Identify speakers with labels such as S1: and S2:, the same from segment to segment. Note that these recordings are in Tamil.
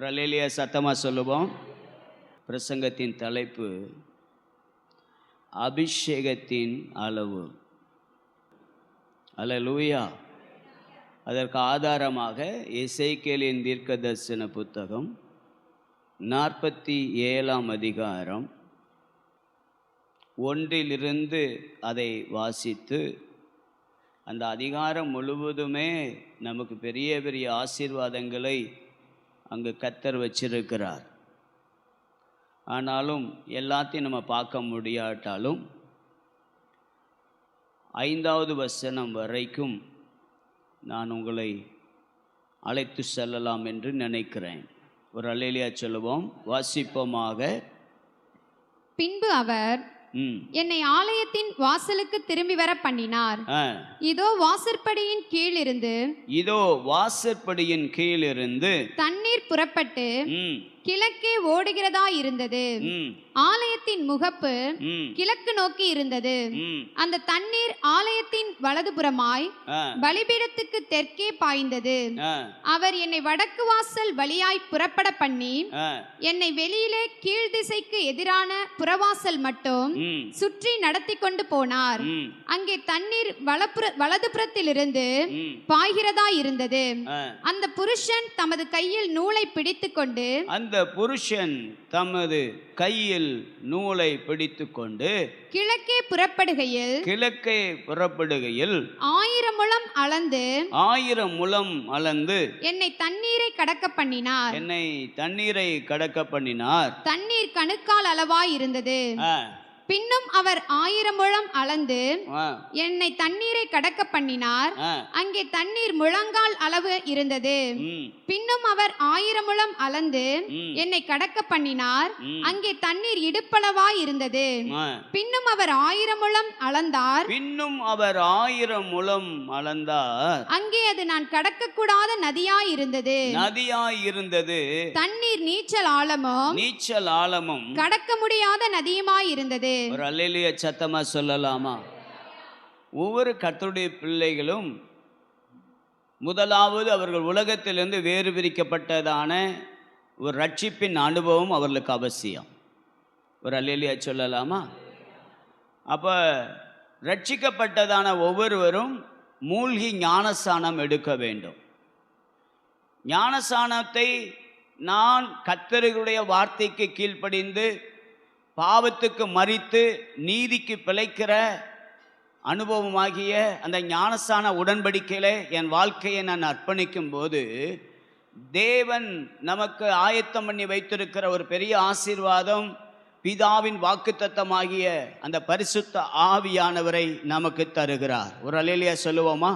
S1: ஒரு அல்லேலூயா சத்தமாக சொல்லுவோம். பிரசங்கத்தின் தலைப்பு அபிஷேகத்தின் அளவு. அல்லேலூயா. அதற்கு ஆதாரமாக எசேக்கியேலின் தீர்க்கதரிசன புத்தகம் 47ஆம் அதிகாரம் 1 அதை வாசித்து அந்த அதிகாரம் முழுவதுமே நமக்கு பெரிய பெரிய ஆசீர்வாதங்களை அங்கு கர்த்தர் வச்சிருக்கிறார். ஆனாலும் எல்லாத்தையும் நம்ம பார்க்க முடியாட்டாலும் 5வது வசனம் வரைக்கும் நான் உங்களை அழைத்து செல்லலாம் என்று நினைக்கிறேன். ஒரு அல்லேலூயா சொல்லுவோம், வாசிப்போமாக.
S2: பின்பு அவர் என்னை ஆலயத்தின் வாசலுக்கு திரும்பி வர பண்ணினார். இதோ வாசற்படியின் கீழிருந்து தண்ணீர் புறப்பட்டு கிழக்கே ஓடுகிறதா இருந்தது. ஆலயத்தின் முகப்பு கிழக்கு நோக்கி இருந்தது. அந்த தண்ணீர் ஆலயத்தின் வலதுபுறமாய் பலிபீடத்துக்கு தெற்கே பாய்ந்தது. அவர் என்னை வடக்கு வாசல் வழியாய் புறப்பட பண்ணி என்னை வெளியிலே கீழ் திசைக்கு எதிரான புறவாசல் மட்டும் சுற்றி நடத்தி கொண்டு போனார். அங்கே தண்ணீர் வலதுபுறத்திலிருந்து பாய்கிறதா இருந்தது. அந்த புருஷன் தமது கையில் நூலை பிடித்துக் கொண்டு கிழக்கே புறப்படுகையில் 1000 முழம் அளந்து என்னை தண்ணீரை கடக்க பண்ணினார். தண்ணீர் கணுக்கால் அளவாய் இருந்தது. பின்னும் அவர் 1000 முழம் அளந்து என்னை தண்ணீரை கடக்க பண்ணினார். அங்கே தண்ணீர் முழங்கால் அளவு இருந்தது. பின்னும் அவர் 1000 முழம் அளந்து என்னை கடக்க பண்ணினார். அங்கே தண்ணீர் இடுப்பளவாய் இருந்தது. பின்னும் அவர் 1000 முழம் அளந்தார். அங்கே அது நான் கடக்க கூடாத நதியாய் இருந்தது. தண்ணீர் நீச்சல் ஆழமும் கடக்க முடியாத நதியுமாய் இருந்தது.
S1: ஒரு அல்லேலூயா சத்தமா சொல்லலாமா? ஒவ்வொரு கர்த்தருடைய பிள்ளைகளும் முதலாவது அவர்கள் உலகத்திலிருந்து வேறு பிரிக்கப்பட்டதான ஒரு ரட்சிப்பின் அனுபவம் அவர்களுக்கு அவசியம். ஒரு அல்லேலூயா சொல்லலாமா? அப்போ ரட்சிக்கப்பட்டதான ஒவ்வொருவரும் மூழ்கி ஞானஸ்நானம் எடுக்க வேண்டும். ஞானஸ்நானத்தை நான் கர்த்தருடைய வார்த்தைக்கு கீழ்ப்படிந்து பாவத்துக்கு மரித்து நீதிக்கு பிழைக்கிற அனுபவமாகிய அந்த ஞானஸ்நான உடன்படிக்கையில என் வாழ்க்கையை நான் அர்ப்பணிக்கும் போது தேவன் நமக்கு ஆயத்தம் பண்ணி வைத்திருக்கிற ஒரு பெரிய ஆசீர்வாதம், பிதாவின் வாக்குத்தத்தமாகிய அந்த பரிசுத்த ஆவியானவரை நமக்கு தருகிறார். ஒரு அல்லேலூயா சொல்லுவோமா?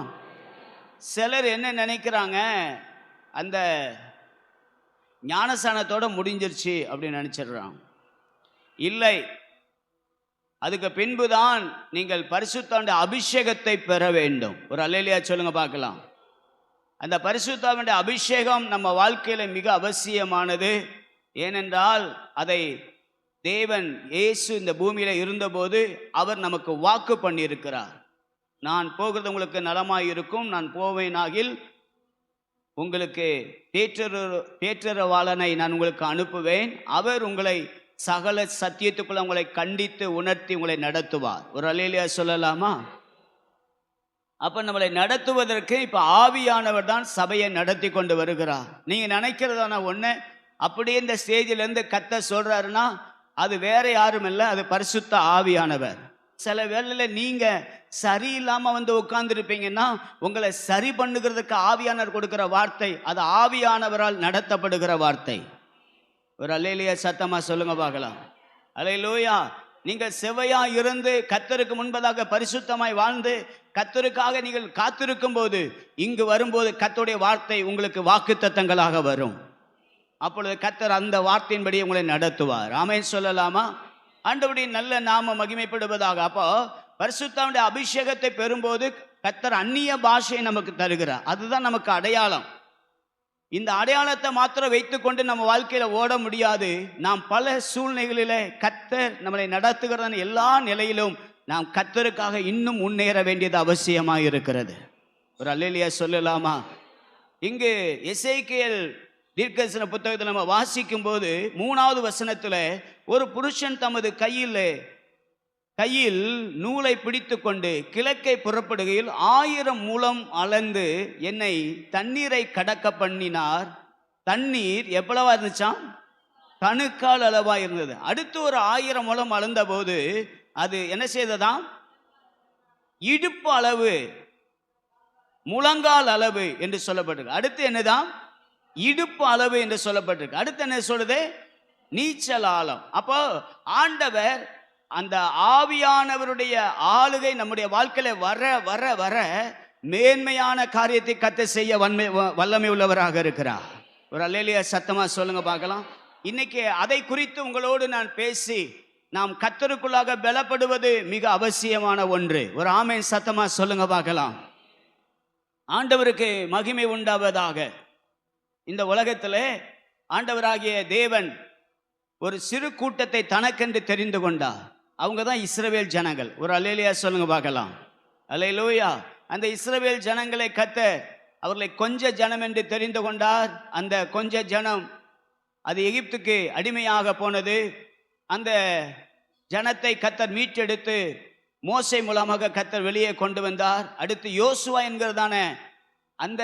S1: சிலர் என்ன நினைக்கிறாங்க, அந்த ஞானஸ்நானத்தோட முடிஞ்சிருச்சு அப்படின்னு நினைச்சிடுறாங்க. இல்லை, அதுக்கு பின்புதான் நீங்கள் பரிசுத்தாவின் அபிஷேகத்தை பெற வேண்டும். ஒரு அல்லேலூயா சொல்லுங்க பார்க்கலாம். அந்த பரிசுத்தாவின் அபிஷேகம் நம்ம வாழ்க்கையில மிக அவசியமானது. ஏனென்றால் அதை தேவன் இயேசு இந்த பூமியில இருந்தபோது அவர் நமக்கு வாக்கு பண்ணியிருக்கிறார். நான் போகிறது உங்களுக்கு நலமாய் இருக்கும், நான் போவேனாகில் உங்களுக்கு தேற்றரவாளனை நான் உங்களுக்கு அனுப்புவேன். அவர் உங்களை சகல சத்தியத்துக்குள்ள உங்களை கண்டித்து உணர்த்தி உங்களை நடத்துவார். ஒரு அல்லேலூயா சொல்லலாமா? அப்ப நம்மளை நடத்துவதற்கு இப்ப ஆவியானவர் தான் சபையை நடத்தி கொண்டு வருகிறார். நீங்க நினைக்கிறதான ஒண்ணு அப்படியே இந்த ஸ்டேஜில இருந்து கர்த்தர் சொல்றாருன்னா அது வேற யாரும் இல்லை, அது பரிசுத்த ஆவியானவர். சில வேளையில நீங்க சரியில்லாம வந்து உட்கார்ந்துருப்பீங்கன்னா உங்களை சரி பண்ணுகிறதுக்கு ஆவியானவர் கொடுக்கிற வார்த்தை அது ஆவியானவரால் நடத்தப்படுகிற வார்த்தை. ஒரு அல்லேலூயா சத்தமா சொல்லுங்க பார்க்கலாம். அல்லேலூயா. நீங்கள் செவையா இருந்து கர்த்தருக்கு முன்பதாக பரிசுத்தமாய் வாழ்ந்து கர்த்தருக்காக நீங்கள் காத்திருக்கும் போது இங்கு வரும்போது கர்த்தருடைய வார்த்தை உங்களுக்கு வாக்குத்தத்தங்களாக வரும். அப்பொழுது கர்த்தர் அந்த வார்த்தையின்படி உங்களை நடத்துவார். ஆமென் சொல்லலாமா? ஆண்டவருடைய நல்ல நாம மகிமைப்படுவதாக. அப்போ பரிசுத்தாவின் அபிஷேகத்தை பெறும்போது கர்த்தர் அந்நிய பாஷையை நமக்கு தருகிறார். அதுதான் நமக்கு அடையாளம். இந்த அடையாளத்தை மாத்திரம் வைத்துக்கொண்டு நம்ம வாழ்க்கையில ஓட முடியாது. நாம் பல சூழ்நிலைகளில கர்த்தர் நம்மளை நடத்துகிற எல்லா நிலையிலும் நாம் கர்த்தருக்காக இன்னும் முன்னேற வேண்டியது அவசியமாக இருக்கிறது. ஒரு அல்லேலூயா சொல்லலாமா? இங்கு எசேக்கியேல் தீர்க்கதரிசன புத்தகத்தில் நம்ம வாசிக்கும் போது 3வது வசனத்துல ஒரு புருஷன் தமது கையில் நூலை பிடித்து கொண்டு கிழக்கை புறப்படுகையில் 1000 முழம் அளந்து என்னை தண்ணீரை கடக்க பண்ணினார். தண்ணீர் எவ்வளவா இருந்துச்சாம்? கணுக்கால் அளவா இருந்தது. அடுத்து ஒரு 1000 முழம் அளந்த போது அது என்ன செய்ததாம்? இடுப்பு அளவு, முழங்கால் அளவு என்று சொல்லப்பட்டிருக்கு. அடுத்து என்னதான்? இடுப்பு அளவு என்று சொல்லப்பட்டிருக்கு. அடுத்து என்ன சொல்லுது? நீச்சல் ஆழம். அப்போ ஆண்டவர் அந்த ஆவியானவருடைய ஆளுகை நம்முடைய வாழ்க்கையில வர வர வர மேன்மையான காரியத்தை கர்த்தர் செய்ய வல்லமை உள்ளவராக இருக்கிறார். ஒரு அல்லேலூயா சத்தமா சொல்லுங்க பார்க்கலாம். இன்னைக்கு அதை குறித்து உங்களோடு நான் பேசி நாம் கர்த்தருக்குள்ளாக பலப்படுவது மிக அவசியமான ஒன்று. ஒரு ஆமென் சத்தமா சொல்லுங்க பார்க்கலாம். ஆண்டவருக்கு மகிமை உண்டாவதாக. இந்த உலகத்திலே ஆண்டவராகிய தேவன் ஒரு சிறு கூட்டத்தை தனக்கென்று தெரிந்து கொண்டார். அவங்க தான் இஸ்ரவேல் ஜனங்கள். ஒரு அல்லேலூயா சொல்லுங்க பார்க்கலாம். அல்லேலூயா. அந்த இஸ்ரவேல் ஜனங்களை கர்த்தர் அவர்களை கொஞ்ச ஜனம் என்று தெரிந்து கொண்டார். அந்த கொஞ்ச ஜனம் அது எகிப்துக்கு அடிமையாக போனது. அந்த ஜனத்தை கர்த்தர் மீட்டெடுத்து மோசே மூலமாக கர்த்தர் வெளியே கொண்டு வந்தார். அடுத்து யோசுவா என்கிறதான அந்த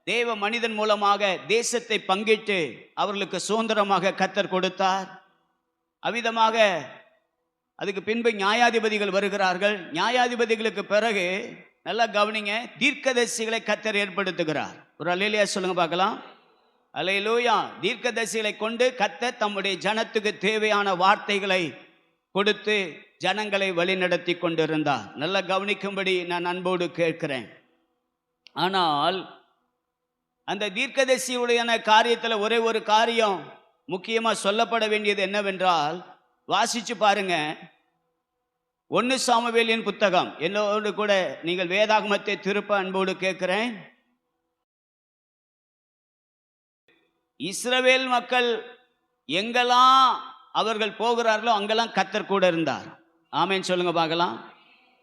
S1: தேவ மனிதன் மூலமாக தேசத்தை பங்கிட்டு அவர்களுக்கு சுதந்திரமாக கர்த்தர் கொடுத்தார். அவ்விதமாக அதுக்கு பின்பு நியாயாதிபதிகள் வருகிறார்கள். நியாயாதிபதிகளுக்கு பிறகு நல்லா கவனிங்க, தீர்க்கதரிசிகளை கர்த்தர் ஏற்படுத்துகிறார். ஒரு அல்லேலூயா சொல்லுங்க பார்க்கலாம். அல்லேலூயா. தீர்க்கதரிசிகளை கொண்டு கர்த்தர் தம்முடைய ஜனத்துக்கு தேவையான வார்த்தைகளை கொடுத்து ஜனங்களை வழிநடத்தி கொண்டிருந்தார். நல்லா கவனிக்கும்படி நான் அன்போடு கேட்கிறேன். ஆனால் அந்த தீர்க்கதரிசியுடைய காரியத்தில் ஒரே ஒரு காரியம் முக்கியமாக சொல்லப்பட வேண்டியது என்னவென்றால், வாசிச்சு பாருங்க 1 சாமுவேலின் புத்தகம். என்னோடு கூட நீங்கள் வேதாகமத்தை திருப்ப அன்போடு கேட்கிறேன். இஸ்ரவேல் மக்கள் எங்கெல்லாம் அவர்கள் போகிறார்களோ அங்கெல்லாம் கர்த்தர் கூட இருந்தார். ஆமென் சொல்லுங்க பார்க்கலாம்.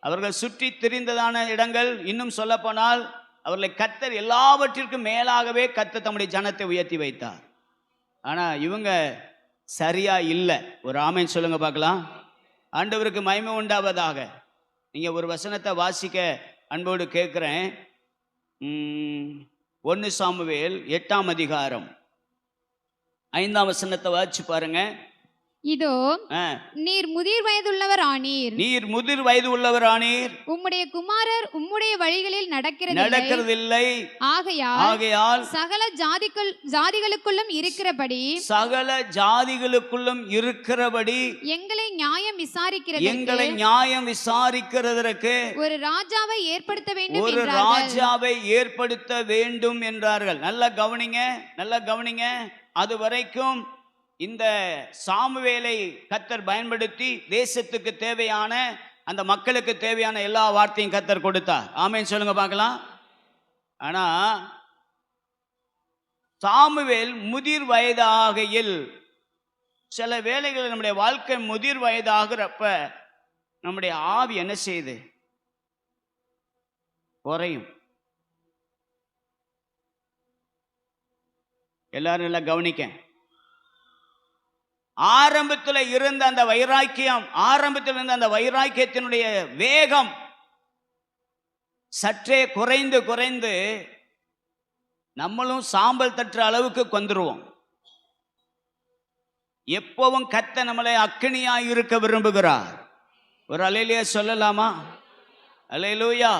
S1: அவர்கள் சுற்றி திரிந்ததான இடங்கள், இன்னும் சொல்ல போனால் அவர்களை கர்த்தர் எல்லாவற்றிற்கும் மேலாகவே கர்த்தர் தம்முடைய ஜனத்தை உயர்த்தி வைத்தார். ஆனா இவங்க சரியா இல்லை. ஒரு ஆமென் சொல்லுங்க பார்க்கலாம். ஆண்டவருக்கு மகிமை உண்டாவதாக. நீங்க ஒரு வசனத்தை வாசிக்க அன்போடு கேட்கிறேன். 1 சாமுவேல் 8ஆம் அதிகாரம் 5ஆம் வசனத்தை வாசிச்சு பாருங்க.
S2: இதோ நீர் முதிர் வயதுள்ளவர் ஆனீர்.
S1: நீர் முதிர் வயது உள்ளவர் ஆனீர்.
S2: உம்முடைய குமாரர் உம்முடைய வழிகளில்
S1: நடக்கிறதில்லை.
S2: ஆகையால் சகல ஜாதிகளுக்குள்ளும் இருக்கிறபடி எங்களை நியாயம் விசாரிக்கிறதற்கு ஒரு ராஜாவை ஏற்படுத்த வேண்டும் என்றார்கள். நல்லா கவனிங்க. அது வரைக்கும் இந்த சாமுவேலை கர்த்தர் பயன்படுத்தி தேசத்துக்கு தேவையான, அந்த மக்களுக்கு தேவையான எல்லா வார்த்தையும் கர்த்தர் கொடுத்தார். ஆமென் சொல்லுங்க பார்க்கலாம். ஆனா சாமுவேல் முதிர் வயதாகையில், சில வேளைகளில் நம்முடைய வாழ்க்கை முதிர் வயதாகிறப்ப நம்முடைய ஆவி என்ன செய்யுது? குறையும். எல்லாரும் நல்லா கவனிக்க. ஆரம்பத்தில் இருந்த அந்த வைராக்கியத்தினுடைய வேகம் சற்றே குறைந்து நம்மளும் சாம்பல் தட்டுற அளவுக்கு வந்துருவோம். எப்பவும் கர்த்தர் நம்மளை அக்கினியாய் இருக்க விரும்புகிறார். ஒரு அல்லேலூயா சொல்லலாமா? அல்லேலூயா.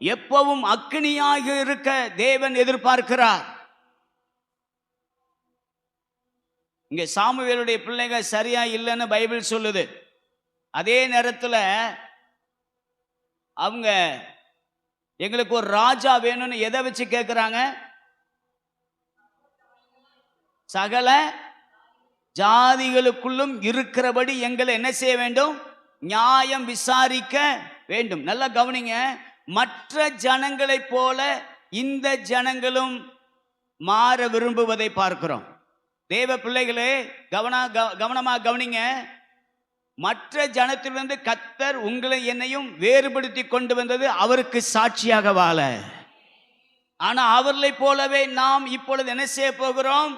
S2: எப்பவும் அக்கினியாக இருக்க தேவன் எதிர்பார்க்கிறார். இங்க சாமுவேலுடைய பிள்ளைகள் சரியா இல்லைன்னு பைபிள் சொல்லுது. அதே நேரத்தில் அவங்க எங்களுக்கு ஒரு ராஜா வேணும்னு எதை வச்சு கேட்கிறாங்க? சகல ஜாதிகளுக்குள்ளும் இருக்கிறபடி எங்களை என்ன செய்ய வேண்டும்? நியாயம் விசாரிக்க வேண்டும். நல்லா கவனிங்க. மற்ற ஜனங்களைப் போல இந்த ஜனங்களும் மாற விரும்புவதை பார்க்கிறோம். தேவ பிள்ளைகளே கவனமாக கவனிங்க. மற்ற ஜனத்திலிருந்து கர்த்தர் உங்களை என்னையும் வேறுபடுத்தி கொண்டு வந்தது அவருக்கு சாட்சியாக வாழ.
S1: ஆனா அவர்களை போலவே நாம் இப்பொழுது என்ன செய்ய போகிறோம்?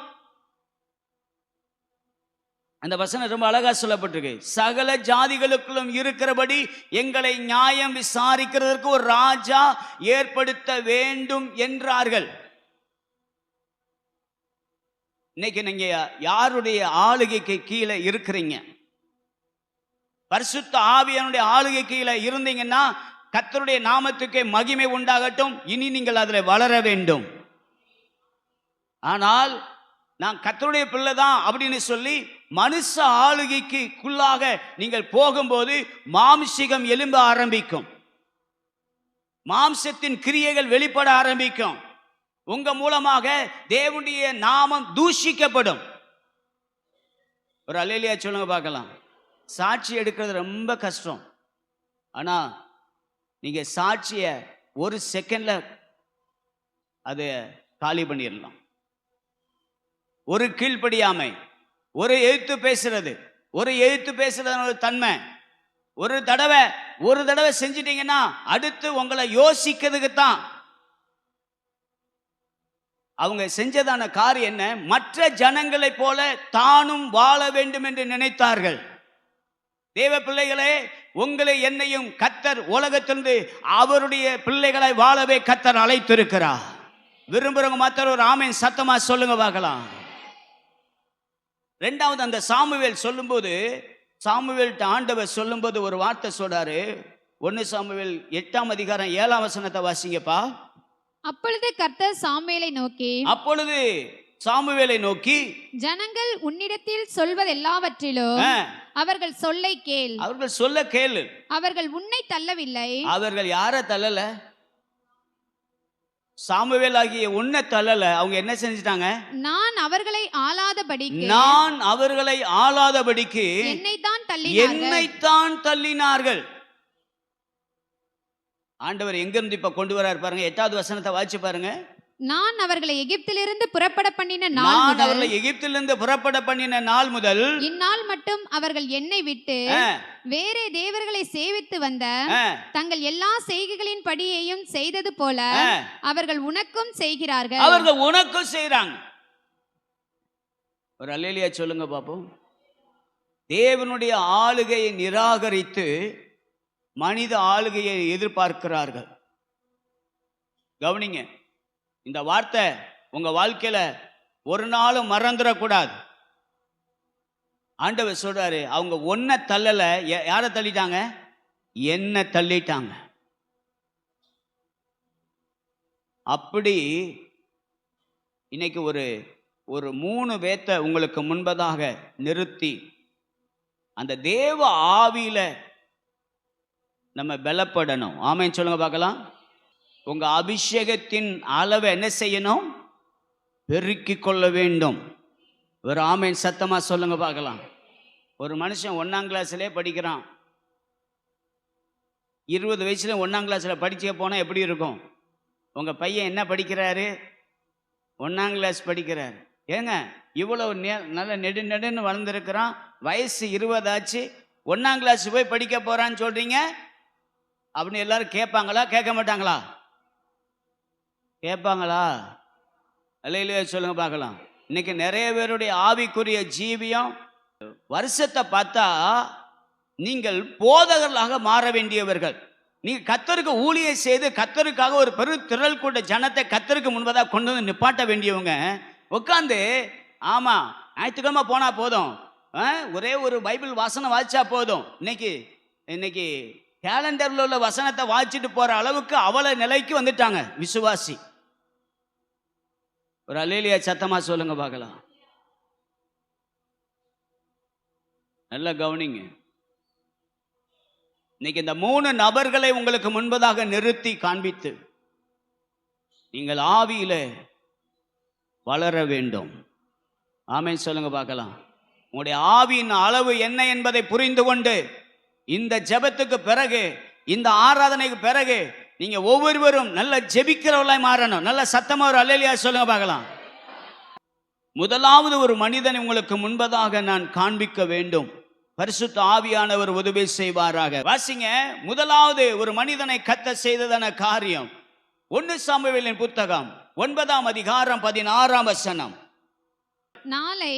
S1: அந்த வசனம் ரொம்ப அழகா சொல்லப்பட்டிருக்கு. சகல ஜாதிகளுக்குள்ளும் இருக்கிறபடி எங்களை நியாயம் விசாரிக்கிறதற்கு ஒரு ராஜா ஏற்படுத்த வேண்டும் என்றார்கள். இன்னைக்கு நீங்க யாருடைய ஆளுகைக்கு கீழே இருக்கிறீங்க? பரிசுத்த ஆவியானுடைய ஆளுகை கீழே இருந்தீங்கன்னா கர்த்தருடைய நாமத்துக்கே மகிமை உண்டாகட்டும். இனி நீங்கள் அதில் வளர வேண்டும். ஆனால் நான் கர்த்தருடைய பிள்ளை தான் அப்படின்னு சொல்லி மனுஷ ஆளுகைக்குள்ளாக நீங்கள் போகும்போது மாம்சிகம் எழும்ப ஆரம்பிக்கும், மாம்சத்தின் கிரியைகள் வெளிப்பட ஆரம்பிக்கும். உங்க மூலமாக தேவனுடைய நாமம் தூஷிக்கப்படும். ஒரு அல்லேலூயா சொல்லுங்க பார்க்கலாம். சாட்சி எடுக்கிறது ரொம்ப கஷ்டம். ஆனா நீங்க சாட்சிய ஒரு செகண்ட்ல அதை காலி பண்ணிடலாம். ஒரு கீழ்ப்படியாமை, ஒரு எதிர்த்து பேசுறது தன்மை ஒரு தடவை செஞ்சிட்டீங்கன்னா அடுத்து உங்களை யோசிக்கிறதுக்கு தான். அவங்க செஞ்சதான காரியம் என்ன? மற்ற ஜனங்களை போல தானும் வாழ வேண்டும் என்று நினைத்தார்கள். தேவ பிள்ளைகளே, உங்களை என்னையும் கர்த்தர் உலகத்திலிருந்து அவருடைய பிள்ளைகளை வாழவே கர்த்தர் அழைத்திருக்கிறார். விரும்புறவங்க மாத்திர ஒரு ஆமென் சத்தமா சொல்லுங்க பார்க்கலாம். ரெண்டாவது, அந்த சாமுவேல் சொல்லும்போது, சாமுவேல்ட்ட ஆண்டவர் சொல்லும்போது ஒரு வார்த்தை சொல்றாரு. 1 சாமுவேல் 8ஆம் அதிகாரம் 7ஆம் வசனத்தை வாசிங்கப்பா.
S2: அப்பொழுது கர்த்தர் சாமுவேலை நோக்கி, ஜனங்கள் உன்னிடத்தில் சொல்வதெல்லாவற்றிலும் அவர்கள் சொல்ல கேள். அவர்கள் உன்னை தள்ளவில்லை. அவர்கள் யாரை தள்ளல? சாமுவேல் ஆகிய உன்னை தள்ளல. அவங்க என்ன செஞ்சிட்டாங்க? நான் அவர்களை ஆளாதபடிக்கு என்னைத்தான் தள்ளினார்கள். ஆண்டவர் எங்கிருந்து இப்ப கொண்டு வரார் பாருங்க. 8வது வசனத்தை வாசிச்சு பாருங்க. நான் அவர்களை எகிப்திலிருந்து புறப்பட பண்ணின நாள் முதல் இந்நாள் மட்டும் அவர்கள் என்னை விட்டு வேறே தேவர்களை சேவித்து வந்த தங்கள் எல்லா செய்கைகளின் படியையும் செய்தது போல அவர்கள் உனக்கும் செய்கிறார்கள். ஒரு அல்லேலூயா சொல்லுங்க பாப்போம். தேவனுடைய ஆளுகையை நிராகரித்து மனித ஆளுகையை எதிர்பார்க்கிறார்கள். கவனிங்க, இந்த வார்த்தை உங்க வாழ்க்கையில ஒரு நாளும் மறந்துடக்கூடாது. ஆண்டவர் சொல்றாரு, அவங்க ஒன்ன தள்ளல. யாரை தள்ளிட்டாங்க? என்ன தள்ளிட்டாங்க. அப்படி இன்னைக்கு ஒரு 3 பேத்தை உங்களுக்கு முன்பதாக நிறுத்தி அந்த தேவ ஆவியில நம்ம பலப்படணும். ஆமென் சொல்லுங்க பார்க்கலாம். உங்க அபிஷேகத்தின் அளவை என்ன செய்யணும்? பெருக்கிக் கொள்ள வேண்டும். ஒரு ஆமென் சத்தமா சொல்லுங்க பார்க்கலாம். ஒரு மனுஷன் 1ஆம் கிளாஸ்லயே படிக்கிறான். 20 வயசுல 1ஆம் கிளாஸ்ல படிக்க போனா எப்படி இருக்கும்? உங்க பையன் என்ன படிக்கிறாரு? 1ஆம் கிளாஸ் படிக்கிறார். ஏங்க இவ்வளவு நல்ல நெடுன்னு வளர்ந்துருக்கிறான், வயசு 20 ஆச்சு, 1ஆம் கிளாஸ் போய் படிக்க போறான்னு சொல்றீங்க அப்படின்னு எல்லாரும் கேட்பாங்களா? கேட்க மாட்டாங்களா? கேட்பாங்களா? அல்லேலூயா சொல்லுங்க பார்க்கலாம். இன்னைக்கு நிறைய பேருடைய ஆவிக்குரிய ஜீவியம் வருஷத்தை பார்த்தா நீங்கள் போதகர்களாக மாற வேண்டியவர்கள். நீங்க கர்த்தருக்கு ஊழியம் செய்து கர்த்தருக்காக ஒரு பெரு திரள் கூட்ட ஜனத்தை கர்த்தருக்கு முன்பதாக கொண்டு வந்து நிப்பாட்ட வேண்டியவங்க உட்காந்து ஆமா ஞாயிற்றுக்கிழமை போனா போதும், ஒரே ஒரு பைபிள் வசனம் வாசிச்சா போதும், இன்னைக்கு கேலண்டர்ல உள்ள வசனத்தை வாசிச்சுட்டு போற அளவுக்கு அவளை நிலைக்கு வந்துட்டாங்க விசுவாசி. ஒரு அல்லேலூயா சத்தமா சொல்லுங்க பார்க்கலாம். நல்லா கவனிங்க. இன்னைக்கு இந்த 3 நபர்களை உங்களுக்கு முன்பதாக நிறுத்தி காண்பித்து நீங்கள் ஆவியில வளர வேண்டும். ஆமென் சொல்லுங்க பார்க்கலாம். உங்களுடைய ஆவியின் அளவு என்ன என்பதை புரிந்து கொண்டு இந்த ஜெபத்துக்கு பிறகு, இந்த ஆராதனைக்கு பிறகு நீங்க ஒவ்வொருவரும் நல்ல ஜெபிக்கிறவர்களாய் மாறணும். நல்ல சத்தமா ஒரு அல்லேலூயா சொல்லுங்க பார்க்கலாம். முதலாவது ஒரு மனிதனை உங்களுக்கு முன்பதாக நான் காண்பிக்க வேண்டும். பரிசுத்த ஆவியானவர் உதவி செய்வாராக. வாசிங்க. முதலாவது ஒரு மனிதனை கர்த்தர் செய்ததான காரியம்
S1: 1 சாமுவேலின் புத்தகம் 9ஆம் அதிகாரம் 16ஆம் வசனம்.
S2: நாளை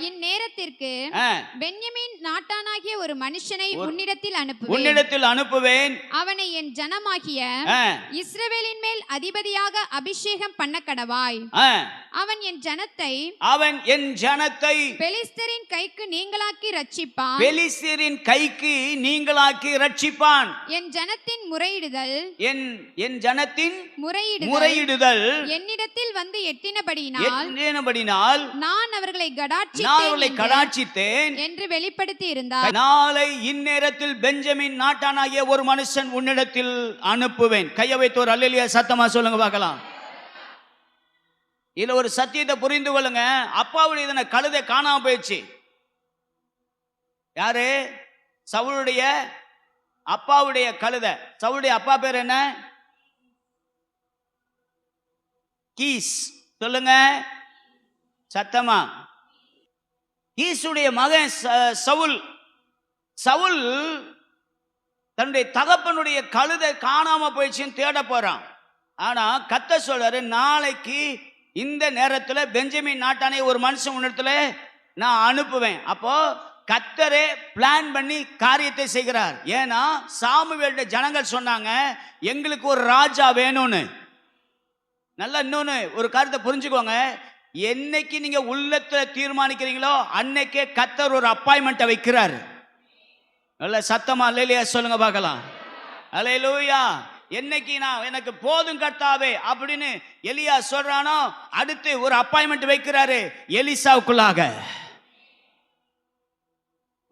S2: இந்நேரத்திற்கு பென்யமீன் நாட்டானாகிய ஒரு மனுஷனை உன்னிடத்தில் அனுப்புவேன். அவனை என் ஜனமாகிய இஸ்ரவேலின் மேல் அதிபதியாக அபிஷேகம் பண்ண கடவாய். அவன் என் ஜனத்தை பெலிஸ்தரின் கைக்கு நீங்களாக்கி ரட்சிப்பான். என் ஜனத்தின் முறையிடுதல் என்னிடத்தில் வந்து எட்டினபடியினால் நான் அவர்களை கடாட்சித்தேன் என்று வெளிப்படுத்தி இருந்தார்.
S1: நாளை இந்நேரத்தில் பெஞ்சமின் நாட்டானாகிய ஒரு மனுஷன் உன்னிடத்தில் அனுப்புவேன். கையை வைத்து ஒரு அல்லேலூயா சத்தமா சொல்லுங்க பார்க்கலாம். இதுல ஒரு சத்தியத்தை புரிந்து கொள்ளுங்க. அப்பாவுடைய இதனை கழுதை காணாம போயிடுச்சு. யாரு? சவுளுடைய அப்பாவுடைய கழுதை. சவுளுடைய அப்பா பேர் என்ன? கீஸ். சொல்லுங்க சத்தமா. கீசுடைய மகன் சவுல் தன்னுடைய தகப்பனுடைய கழுதை காணாம போயிடுச்சுன்னு தேட போறான். ஆனா கர்த்தர் சொல்றாரு, நாளைக்கு இந்த நேரத்துல பெஞ்சமின் நாட்டானே ஒரு மனுஷன் உன்னிடத்துல நான் அனுப்புவேன். அப்போ கர்த்தரே பிளான் பண்ணி காரியத்தை செய்கிறார். ஏன்னா சாமுவேலுடைய ஜனங்கள் சொன்னாங்க, எங்களுக்கு ஒரு ராஜா வேணும்னு. நல்லா இன்னொன்னு ஒரு காரியத்தை புரிஞ்சுக்கோங்க. என்னைக்கு நீங்க உள்ளத்துல தீர்மானிக்கிறீங்களோ அன்னைக்கே கர்த்தர் ஒரு அப்பாயின்மெண்ட் வைக்கிறார். நல்ல சத்தமா அல்லேலூயா சொல்லுங்க பார்க்கலாம். அல்லேலூயா. என்னைக்கு நான் எனக்கு போதும் கர்த்தாவே அப்படின்னு எலியா சொல்றானோ, அடுத்து ஒரு அப்பாயின்மெண்ட் வைக்கிறாரு எலிசாவுக்குள்ளாக.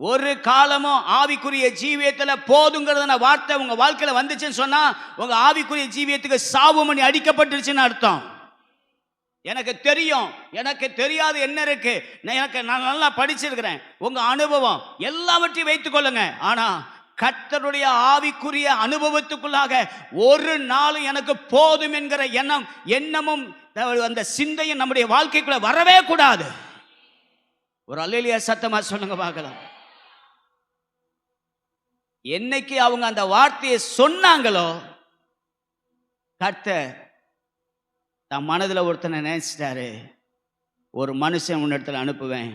S1: ஒரு காலமும் ஆவிக்குரிய ஜீவியத்துல போதுங்கிறத வார்த்தை உங்க வாழ்க்கையில வந்துச்சுன்னு சொன்னா உங்க ஆவிக்குரிய ஜீவியத்துக்கு சாவு மணி அடிக்கப்பட்டுருச்சுன்னு அர்த்தம். எனக்கு தெரியும், எனக்கு தெரியாது என்ன இருக்கு, நான் நல்லா படிச்சிருக்கிறேன். உங்க அனுபவம் எல்லாவற்றையும் வைத்துக் கொள்ளுங்க. ஆனா கர்த்தருடைய ஆவிக்குரிய அனுபவத்துக்குள்ளாக ஒரு நாளும் எனக்கு போதும் என்கிற எண்ணமும் அந்த சிந்தையும் நம்முடைய வாழ்க்கைக்குள்ள வரவே கூடாது. ஒரு அல்லேலூயா சத்தமா சொல்லுங்க பார்க்கலாம். என்னைக்கு அவங்க அந்த வார்த்தையை சொன்னாங்களோ, கர்த்தர் தன் மனதில் ஒருத்தனை நினைச்சிட்டாரு, ஒரு மனுஷன் உன்னிடத்தில் அனுப்புவேன்,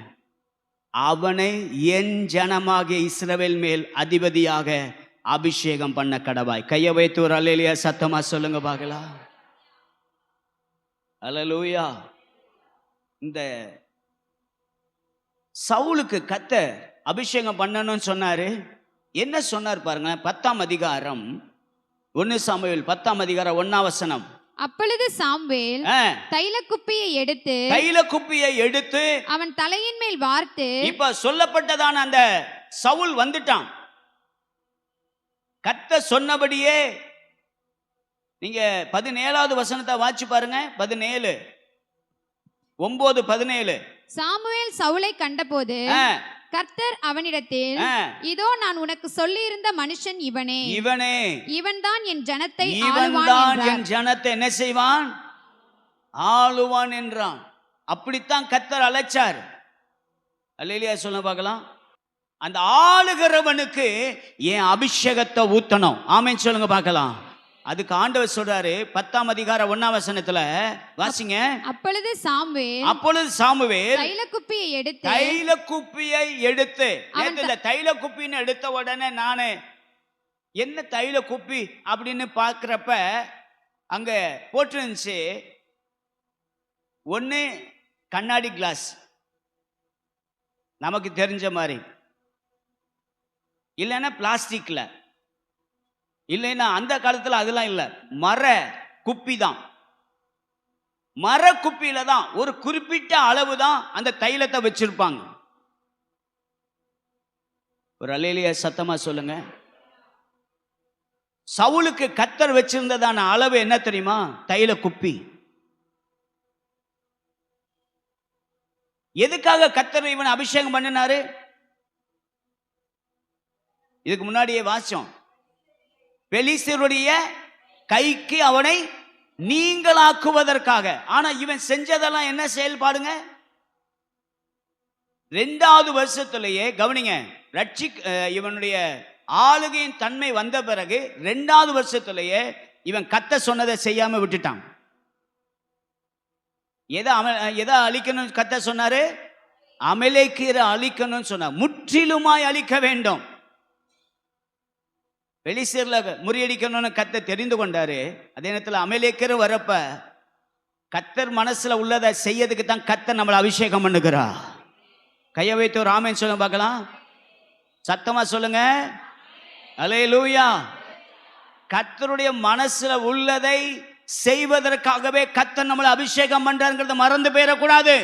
S1: அவனை என் ஜனமாகிய இஸ்ரவேல் மேல் அதிபதியாக அபிஷேகம் பண்ண கடவாய். கையை வைத்து ஒரு அல்லேலூயா சத்தமா சொல்லுங்க பார்க்கலாம். அல்லேலூயா. இந்த சவுலுக்கு கர்த்தர் அபிஷேகம் பண்ணணும்னு சொன்னாரு. என்ன சொன்னார் பாருங்க. 10ஆம் அதிகாரம் 1 சாமுவேல் 10ஆம் அதிகாரம் 1ஆம் வசனம்.
S2: அப்பொழுது சாமுவேல் தைலக்குப்பியை எடுத்து அவன் தலையின் மேல் வார்த்து. இப்ப
S1: சொல்லப்பட்டதான அந்த சவுல் வந்துட்டான். கர்த்தர் சொன்னபடியே நீங்க 17வது வசனத்தை வாசி பாருங்க. 17 9:17.
S2: சாமுவேல் சவுலை கண்டபோது கர்த்தர் அவனிடத்தில், இதோ நான் உனக்கு சொல்லி இருந்த மனுஷன் இவன்தான் என் ஜனத்தை
S1: என்ன செய்வான்? ஆளுவான் என்றான். அப்படித்தான் கர்த்தர் அழைச்சார். அல்லேலூயா சொல்ல பார்க்கலாம். அந்த ஆளுகிறவனுக்கு என் அபிஷேகத்தை ஊத்தணும். ஆமென் சொல்லுங்க பார்க்கலாம். அதுக்கு ஆண்டவர் சொல்றாரு 10ஆம் அதிகாரம் 1ஆம் வசனத்துல வாசிங்க.
S2: அப்பொழுது
S1: சாமுவேல்
S2: தைலக்குப்பியை
S1: எடுத்து இந்த தைலக்குப்பின்னு எடுத்த உடனே நானு என்ன தைல குப்பி அப்படின்னு பார்க்கிறப்ப அங்க போட்டுருந்துச்சு, ஒன்னு கண்ணாடி கிளாஸ் நமக்கு தெரிஞ்ச மாதிரி, இல்லைன்னா பிளாஸ்டிக்ல, இல்லைன்னா அந்த காலத்துல அதெல்லாம் இல்லை, மர குப்பி தான். மர குப்பியில தான் ஒரு குறிப்பிட்ட அளவு தான் அந்த தைலத்தை வச்சிருப்பாங்க. ஒரு அல்லேலூயா சத்தமா சொல்லுங்க. சவுலுக்கு கர்த்தர் வச்சிருந்ததான அளவு என்ன தெரியுமா? தைல குப்பி. எதுக்காக கர்த்தர் இவன் அபிஷேகம் பண்ணினாரு? இதுக்கு முன்னாடியே வாசிச்சோம். பெலிஸ்தருடைய கைக்கு அவனை நீங்களாக்குவதற்காக. ஆனா இவன் செஞ்சதெல்லாம் என்ன செயல்பாடுங்க? 2வது வருஷத்திலேயே கவனிங்க, இவனுடைய ஆளுகையின் தன்மை வந்த பிறகு 2வது வருஷத்திலேயே இவன் கத்த சொன்னதை செய்யாம விட்டுட்டான். எதை அழிக்கணும் கத்த சொன்னாரு? அமலேக்கியரை அழிக்கணும்னு சொன்னார். முற்றிலுமாய் அழிக்க வேண்டும். பெலிஸ்தர்ல முறியடிக்கணும்னு கத்த தெரிந்து கொண்டாரு. அதே நேரத்தில் அமலேக்கியர் வரப்ப கத்தர் மனசுல உள்ளதை செய்யறதுக்கு தான் கத்தர் நம்மளை அபிஷேகம் பண்ணுகிறா. கையை வைத்து ஒரு ஆமென் சொல்லுங்க பார்க்கலாம். சத்தமா சொல்லுங்க அல்லேலூயா. கத்தருடைய மனசுல உள்ளதை செய்வதற்காகவே கத்தர் நம்மளை அபிஷேகம் பண்றாருங்கிறத மறந்து போயிடக்கூடாது.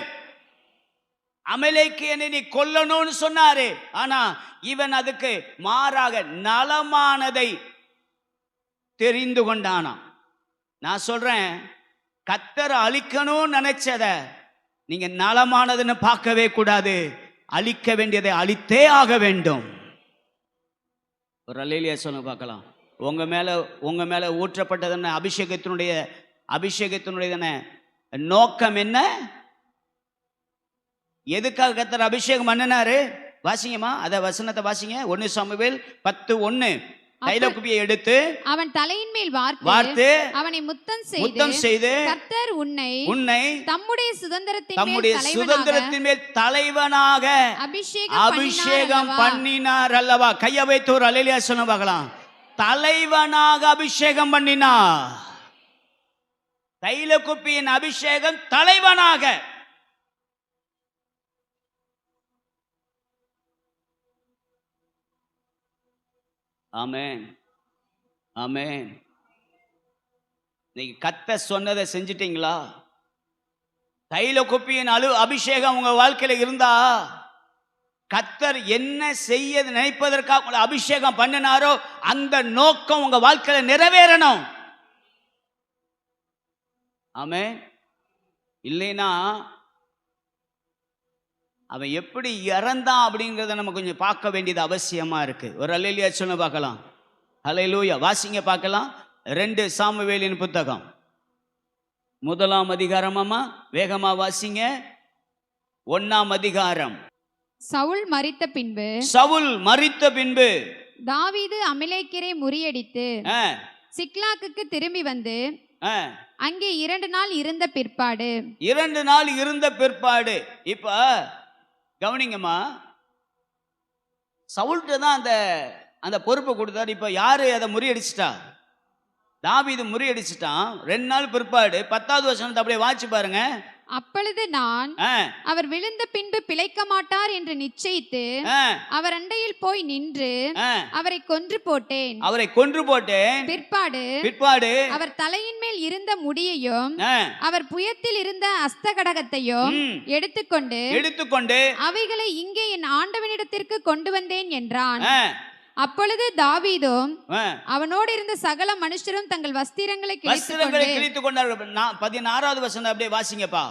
S1: அமலேக்கியனை நீ கொல்லணும்னு சொன்னாரு. ஆனா இவன் அதுக்கு மாறாக நலமானதை தெரிந்து கொண்டானா. நான் சொல்றேன், கத்தர் அழிக்கணும்னு நினைச்சத நீங்க நலமானதுன்னு பார்க்கவே கூடாது. அழிக்க வேண்டியதை அழித்தே ஆக வேண்டும். ஒரு அல்லேலூயா சொல்லுங்க பார்க்கலாம். உங்க மேல ஊற்றப்பட்டது அபிஷேகத்தினுடைய நோக்கம் என்ன? எதுக்காக கர்த்தர் அபிஷேகம் பண்ணினாரு? வாசிங்கம்மா, அத வசனத்தை வாசிங்க. 1 சாமுவேல் 10:1. தைலக்குப்பியை எடுத்து
S2: அவன் தலையின் மேல் வார்த்து அவனை முத்தம் செய்து கர்த்தர் உன்னை தம்முடைய சுதந்திரத்தின் மேல்
S1: தலைவனாக அபிஷேகம் பண்ணினார் அல்லவா? கையை வைத்து ஒரு அல்லேலூயா சொல்லுங்க பார்க்கலாம். தலைவனாக அபிஷேகம் பண்ணினார். தைலக்குப்பியின் அபிஷேகம் தலைவனாக. ஆமென் ஆமென். நீங்க கத்த சொன்னதை செஞ்சிட்டீங்களா? தைலக்குப்பியின் அபிஷேகம் உங்க வாழ்க்கையில இருந்தா, கத்தர் என்ன செய்ய நினைப்பதற்காக உங்களை அபிஷேகம் பண்ணினாரோ அந்த நோக்கம் உங்க வாழ்க்கையில நிறைவேறணும். ஆமென். இல்லைன்னா அவன் எப்படி இறந்தான் அப்படிங்கிறத நம்ம கொஞ்சம் பார்க்க வேண்டியது அவசியமா இருக்கு. ஒரு அல்லேலூயா சொல்ல பார்க்கலாம். அல்லேலூயா. வாசிங்க பார்க்கலாம். 2 சாமுவேலின் புத்தகம் 1ஆம் அதிகாரமாமா, வேகமா வாசிங்க. 1ஆம் அதிகாரம்.
S2: சவுல் மரித்த பின்பு தாவீது அமலேக்கியரை முறியடித்து சிக்லாகுக்கு திரும்பி வந்து அங்கே 2 நாள் இருந்த பிற்பாடு இப்ப கவனிங்கம்மா, சவுல்கிட்ட தான் அந்த பொறுப்பை கொடுத்தாரு. இப்ப யாரு அதை முறியடிச்சிட்டா? தாவீது முறியடிச்சிட்டான். 2 நாள் பிற்பாடு 10வது வசனத்தை அப்படியே வாசி பாருங்க. அப்பொழுது நான் அவர் விழுந்த பின்பு பிழைக்க மாட்டார் என்று நிச்சயித்து அவர் அண்டையில் போய் நின்று அவரை கொன்று போட்டேன். பிற்பாடு அவர் தலையின் மேல் இருந்த முடியையும் அவர் புயத்தில் இருந்த அஸ்தகடகத்தையும் எடுத்துக்கொண்டு அவைகளை இங்கே என் ஆண்டவனிடத்திற்கு கொண்டு வந்தேன் என்றான். அப்பொழுது தாவீதும் அவனோடு இருந்த சகல மனுஷரும் தங்கள் வஸ்திரங்களை கிழித்துக் கொண்டார்கள்.
S1: 16வது வசனம் அப்படியே வாசிங்கப்பா.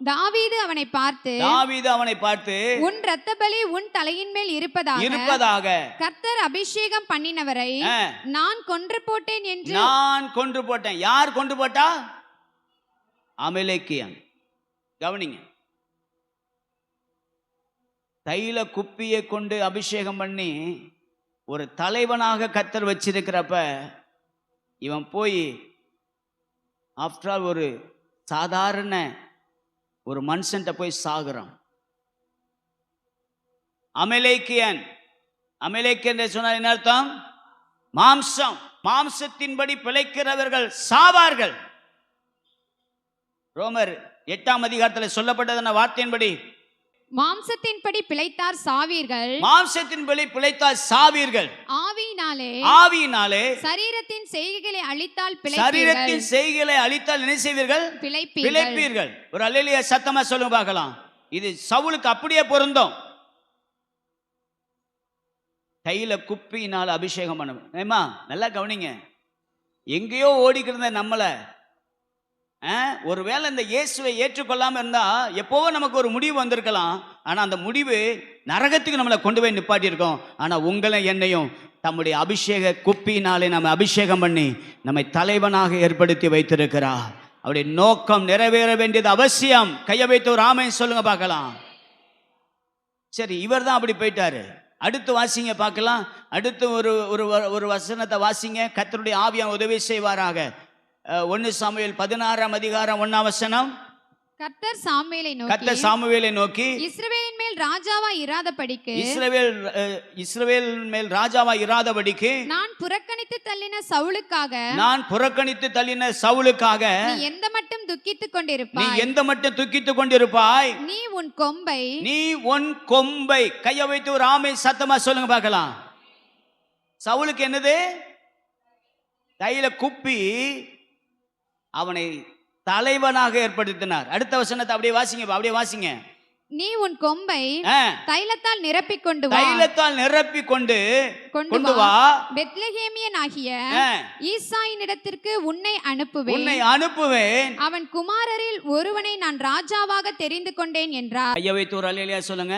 S2: தாவீது அவனை பார்த்து உன் இரத்த பலி உன் தலையின் மேல் இருப்பதாக கர்த்தர் அபிஷேகம் பண்ணினவரை நான் கொன்று போட்டேன்.
S1: யார் கொன்று போட்டா? அமலேக்கியன். கவனிங்க, தைல குப்பியை கொண்டு அபிஷேகம் பண்ணி ஒரு தலைவனாக கர்த்தர் வச்சிருக்கிறப்ப இவன் போய் ஆஃப்டர் ஆல் ஒரு சாதாரண ஒரு மனுஷன்ட்ட போய் சாகுறான். அமலேக்கியன் சொன்ன என்ன அர்த்தம்? மாம்சத்தின்படி பிழைக்கிறவர்கள் சாவார்கள். ரோமர் 8ஆம் அதிகாரத்தில் சொல்லப்பட்டதான வார்த்தையின்படி
S2: மாம்சத்தின்படி பிழைத்தார் சாவீர்கள். ஆவியினாலே சரீரத்தின் செய்கைகளை அழித்தால்
S1: என்ன செய்வீர்கள்? பிழைப்பீர்கள். ஒரு அல்லேலூயா சத்தமா சொல்லுங்க பார்க்கலாம். இது சவுலுக்கு அப்படியே பொருந்தும். கையில குப்பியினால் அபிஷேகம் பண்ண. நல்லா கவனிங்க, எங்கேயோ ஓடிக்கிருந்த நம்மளை ஒருவேளை இந்த இயேசுவை ஏற்றுக்கொள்ளாம இருந்தா எப்போவோ நமக்கு ஒரு முடிவு வந்திருக்கலாம். ஆனா அந்த முடிவு நரகத்துக்கு நம்மளை கொண்டு போய் நிப்பாட்டி இருக்கோம். ஆனா உங்களை என்னையும் தம்முடைய அபிஷேக குப்பினாலே நம்ம அபிஷேகம் பண்ணி நம்மை தலைவனாக ஏற்படுத்தி வைத்திருக்கிறார். அவருடைய நோக்கம் நிறைவேற வேண்டியது அவசியம். கையை வைத்து ஒரு ஆமென் சொல்லுங்க பார்க்கலாம். சரி, இவர் தான் அப்படி போயிட்டாரு. அடுத்து வாசிங்க பார்க்கலாம். அடுத்து ஒரு வசனத்தை வாசிங்க. கர்த்தருடைய ஆவியானவர் உதவி செய்வாராக. 1 சாமுவேல் 16ஆம் அதிகாரம் 1ஆம் வசனம்.
S2: கர்த்தர் சாமுவேலை நோக்கி இஸ்ரவேலின் மேல் ராஜாவா இராதபடிக்கு நான் புறக்கணித்து தள்ளின சவுலுக்காக நீ எந்த மட்டும் துக்கித்துக் கொண்டிருப்பாய். நீ உன் கொம்பை
S1: கைய வைத்து ஒரு ஆமென் சத்தமா சொல்லுங்க பார்க்கலாம். சவுலுக்கு என்னது? தைல குப்பி அவனை தலைவனாக ஏற்படுத்தினார். அடுத்த வசனத்தை அப்படியே வாசிங்க.
S2: நீ உன் கொம்பை தைலத்தால் நிரப்பிக் கொண்டு வா. பெத்லெகேமியனாகிய ஈசாயினிடத்திற்கு உன்னை அனுப்புவேன். அவன் குமாரரில் ஒருவனை நான் ராஜாவாக தெரிந்து கொண்டேன் என்றார்.
S1: ஐயா வைத்து ஒரு அல்லேலூயா சொல்லுங்க.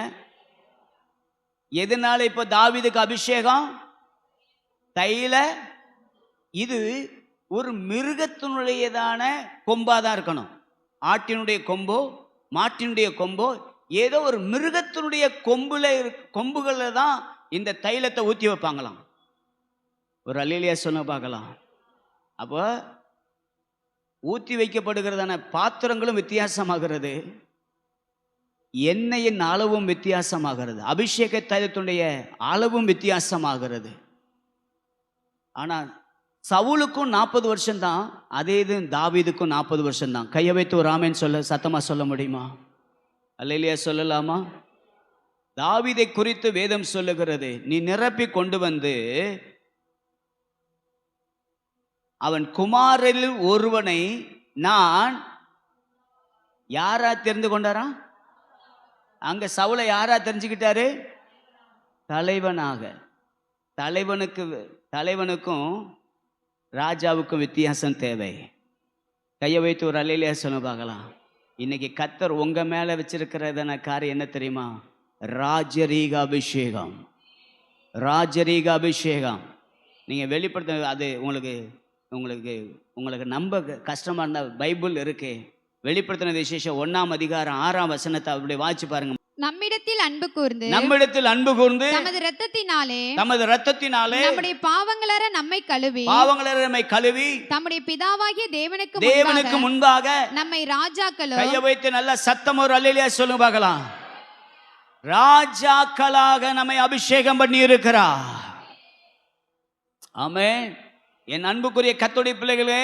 S1: எதனால இப்ப தாவீதுக்கு அபிஷேகம்? தைல இது ஒரு மிருகத்தினுடையதான கொம்பாதான் இருக்கணும். ஆட்டினுடைய கொம்போ மாட்டினுடைய கொம்போ ஏதோ ஒரு மிருகத்தினுடைய கொம்புகளில் தான் இந்த தைலத்தை ஊற்றி வைப்பாங்களாம். ஒரு அல்லேலூயா சொல்ல பார்க்கலாம். அப்போ ஊற்றி வைக்கப்படுகிறதான பாத்திரங்களும் வித்தியாசமாகிறது, எண்ணெயின் அளவும் வித்தியாசமாகிறது, அபிஷேக தைலத்தினுடைய அளவும் வித்தியாசமாகிறது. ஆனால் சவுலுக்கும் 40 வருஷம் தான், அதே இது தாவீதுக்கும் 40 வருஷம் தான். கையை வைத்து ஒரு ஆமென் சத்தமா சொல்ல முடியுமா? அல்லேலூயா சொல்லலாமா? தாவீதை குறித்து வேதம் சொல்லுகிறது, நீ நிரப்பி கொண்டு வந்து அவன் குமாரரில் ஒருவனை நான் யாரா தெரிந்து கொண்டாரா? அங்க சவுலை யாரா தெரிஞ்சுக்கிட்டாரு? தலைவனாக. தலைவனுக்கும் ராஜாவுக்கும் வித்தியாசம் தேவை. கையை வைத்து ஒரு அல்லேலூயா சொல்ல பார்க்கலாம். இன்னைக்கு கர்த்தர் உங்க மேல வச்சிருக்கிறதான காரியம் என்ன தெரியுமா? ராஜரீக அபிஷேகம். நீங்க வெளிப்படுத்த அது உங்களுக்கு நம்ப கஷ்டமா இருந்தா பைபிள் இருக்கு. வெளிப்படுத்தின விசேஷம் 1ஆம் அதிகாரம் 6ஆம் வசனத்தை அப்படி வாசிச்சு பாருங்க.
S2: நம்மிடத்தில் அன்பு கூர்ந்து
S1: தமது இரத்தத்தினாலே நம்முடைய பாவங்களற நம்மை கழுவி
S2: தம்முடைய பிதாவாகிய தேவனுக்கு முன்பாக நம்மை ராஜாக்களோ.
S1: கையை வைத்து நல்ல சத்தம் ஒரு அல்லேலூயா சொல்லுங்க பார்க்கலாம். ராஜாக்களாக நம்மை அபிஷேகம் பண்ணி இருக்கிறார். ஆமென். என் அன்புக்குரிய கர்த்தருடைய பிள்ளைகளே,